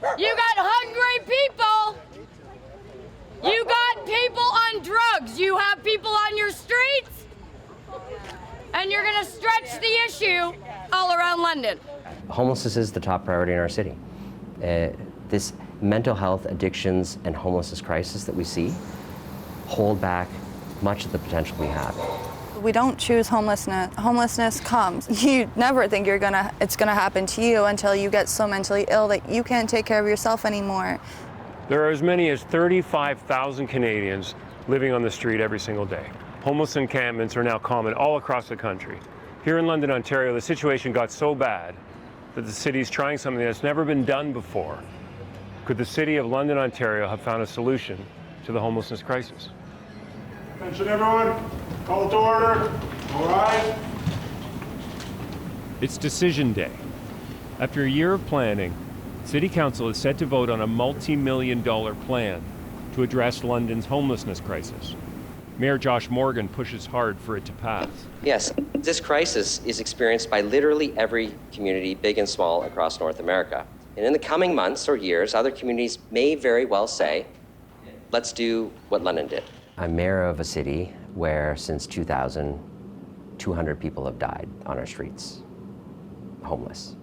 You got hungry people. You got people on drugs. You have people on your streets. And you're going to stretch the issue all around London. Homelessness is the top priority in our city. This mental health, addictions, and homelessness crisis that we see hold back much of the potential we have. We don't choose homelessness. Homelessness comes. You never think it's gonna happen to you until you get so mentally ill that you can't take care of yourself anymore. There are as many as 35,000 Canadians living on the street every single day. Homeless encampments are now common all across the country. Here in London, Ontario, the situation got so bad that the city is trying something that's never been done before. Could the City of London, Ontario have found a solution to the homelessness crisis? Attention everyone, call to order, all right? It's decision day. After a year of planning, City Council is set to vote on a multi-million-dollar plan to address London's homelessness crisis. Mayor Josh Morgan pushes hard for it to pass. Yes, this crisis is experienced by literally every community, big and small, across North America. And in the coming months or years, other communities may very well say, let's do what London did. I'm mayor of a city where since 2000, 200 people have died on our streets, homeless.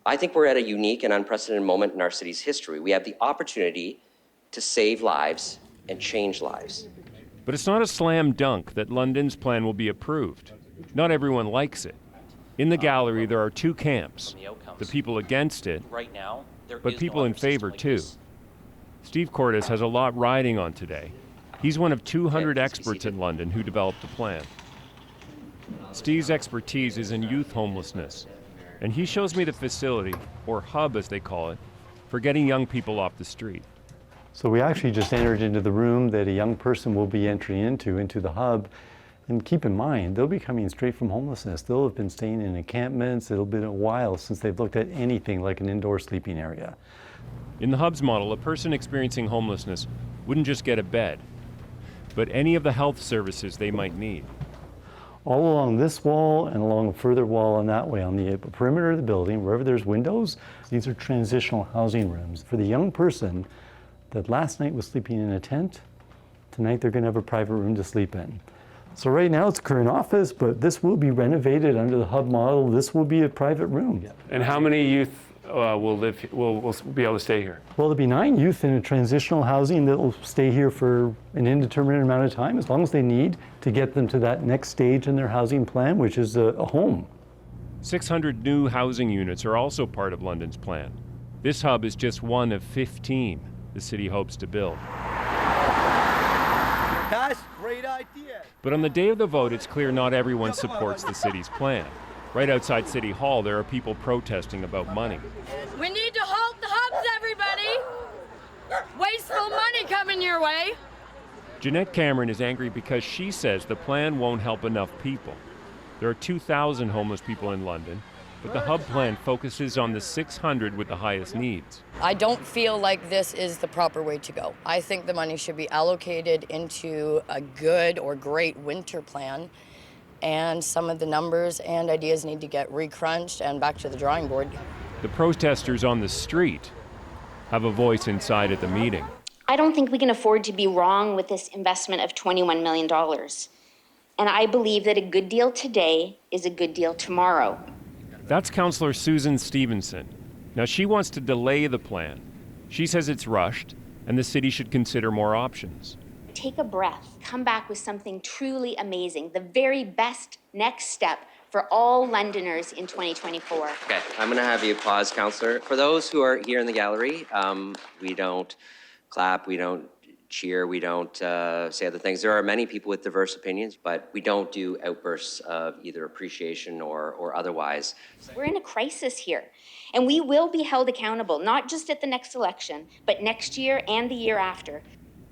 I think we're at a unique and unprecedented moment in our city's history. We have the opportunity to save lives and change lives. But it's not a slam dunk that London's plan will be approved. Not everyone likes it. In the gallery, there are two camps, the people against it, but people in favor too. Steve Cordes has a lot riding on today. He's one of 200 experts in London who developed the plan. Steve's expertise is in youth homelessness, and he shows me the facility, or hub as they call it, for getting young people off the street. So we actually just entered into the room that a young person will be entering into the hub. And keep in mind, they'll be coming straight from homelessness. They'll have been staying in encampments. It'll been a while since they've looked at anything like an indoor sleeping area. In the hub's model, a person experiencing homelessness wouldn't just get a bed, but any of the health services they might need. All along this wall and along a further wall on that way, on the perimeter of the building, wherever there's windows, these are transitional housing rooms. For the young person that last night was sleeping in a tent, tonight they're going to have a private room to sleep in. So right now it's a current office, but this will be renovated under the hub model. This will be a private room. And how many youth will be able to stay here? Well, there'll be 9 youth in a transitional housing that will stay here for an indeterminate amount of time, as long as they need to get them to that next stage in their housing plan, which is a home. 600 new housing units are also part of London's plan. This hub is just one of 15 the city hopes to build. That's a great idea. But on the day of the vote, it's clear not everyone supports the city's plan. Right outside City Hall, there are people protesting about money. We need to halt the hubs, everybody. Wasteful money coming your way. Jeanette Cameron is angry because she says the plan won't help enough people. There are 2,000 homeless people in London, but the hub plan focuses on the 600 with the highest needs. I don't feel like this is the proper way to go. I think the money should be allocated into a good or great winter plan, and some of the numbers and ideas need to get recrunched and back to the drawing board. The protesters on the street have a voice inside at the meeting. I don't think we can afford to be wrong with this investment of $21 million. And I believe that a good deal today is a good deal tomorrow. That's Councillor Susan Stevenson. Now, she wants to delay the plan. She says it's rushed and the city should consider more options. Take a breath. Come back with something truly amazing, the very best next step for all Londoners in 2024. Okay, I'm going to have you pause, Councillor. For those who are here in the gallery, we don't clap, we don't cheer, we don't say other things. There are many people with diverse opinions, but we don't do outbursts of either appreciation or otherwise. We're in a crisis here, and we will be held accountable, not just at the next election, but next year and the year after.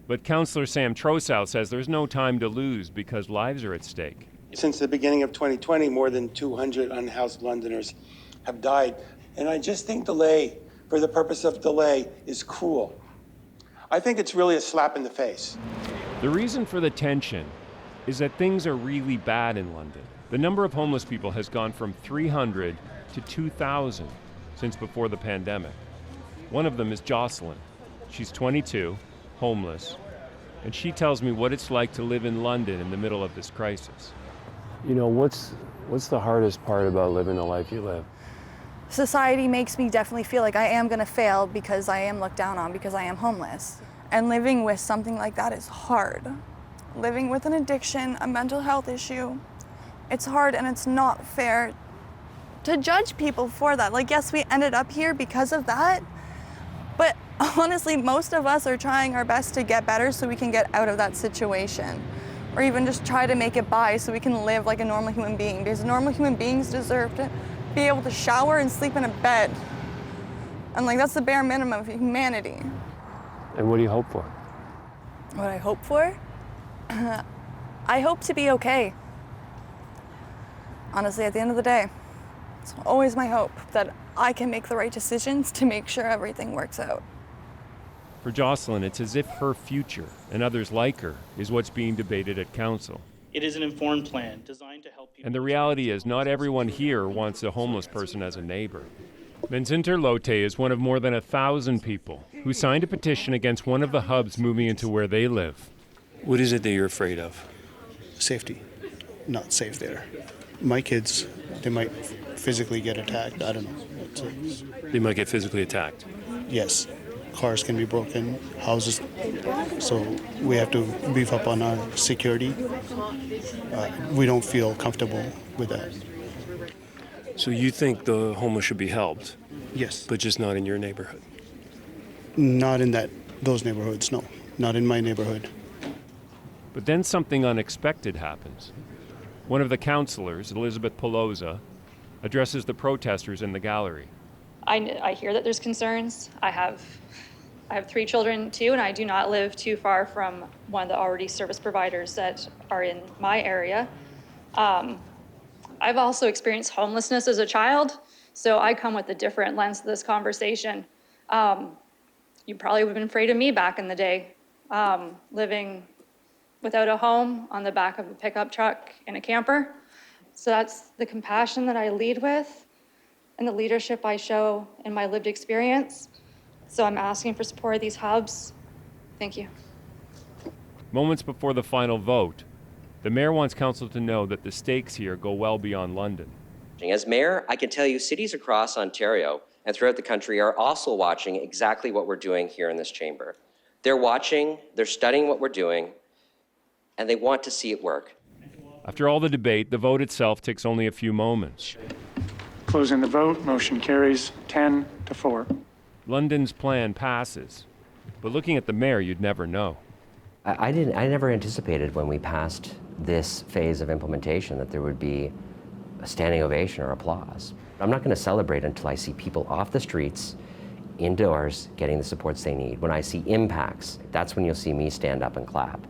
But Councillor Sam Trosow says there's no time to lose because lives are at stake. Since the beginning of 2020, more than 200 unhoused Londoners have died. And I just think delay, for the purpose of delay, is cruel. I think it's really a slap in the face. The reason for the tension is that things are really bad in London. The number of homeless people has gone from 300 to 2,000 since before the pandemic. One of them is Jocelyn. She's 22, homeless, and she tells me what it's like to live in London in the middle of this crisis. You know, what's the hardest part about living the life you live? Society makes me definitely feel like I am gonna fail because I am looked down on because I am homeless. And living with something like that is hard. Living with an addiction, a mental health issue, it's hard and it's not fair to judge people for that. Like, yes, we ended up here because of that, but honestly, most of us are trying our best to get better so we can get out of that situation, or even just try to make it by so we can live like a normal human being, because normal human beings deserve to be able to shower and sleep in a bed. And like, that's the bare minimum of humanity. And what do you hope for? What I hope for? I hope to be okay. Honestly, at the end of the day, it's always my hope that I can make the right decisions to make sure everything works out. For Jocelyn, it's as if her future, and others like her, is what's being debated at council. It is an informed plan designed to help people. And the reality is not everyone here wants a homeless person as a neighbor. Vincenter Lotte is one of more than 1,000 people who signed a petition against one of the hubs moving into where they live. What is it that you're afraid of? Safety. Not safe there. My kids, they might physically get attacked. I don't know. They might get physically attacked. Yes. Cars can be broken, houses. So we have to beef up on our security. We don't feel comfortable with that. So you think the homeless should be helped? Yes. But just not in your neighborhood? Not in those neighborhoods, no. Not in my neighborhood. But then something unexpected happens. One of the councilors, Elizabeth Pelosa, addresses the protesters in the gallery. I hear that there's concerns. I have 3 children too, and I do not live too far from one of the already service providers that are in my area. I've also experienced homelessness as a child, so I come with a different lens to this conversation. You probably would have been afraid of me back in the day, living without a home on the back of a pickup truck in a camper. So that's the compassion that I lead with and the leadership I show in my lived experience. So I'm asking for support of these hubs. Thank you. Moments before the final vote, the mayor wants council to know that the stakes here go well beyond London. As mayor, I can tell you cities across Ontario and throughout the country are also watching exactly what we're doing here in this chamber. They're watching, they're studying what we're doing, and they want to see it work. After all the debate, the vote itself takes only a few moments. Closing the vote, motion carries 10-4. London's plan passes, but looking at the mayor, you'd never know. I never anticipated when we passed this phase of implementation that there would be a standing ovation or applause. I'm not going to celebrate until I see people off the streets, indoors, getting the supports they need. When I see impacts, that's when you'll see me stand up and clap.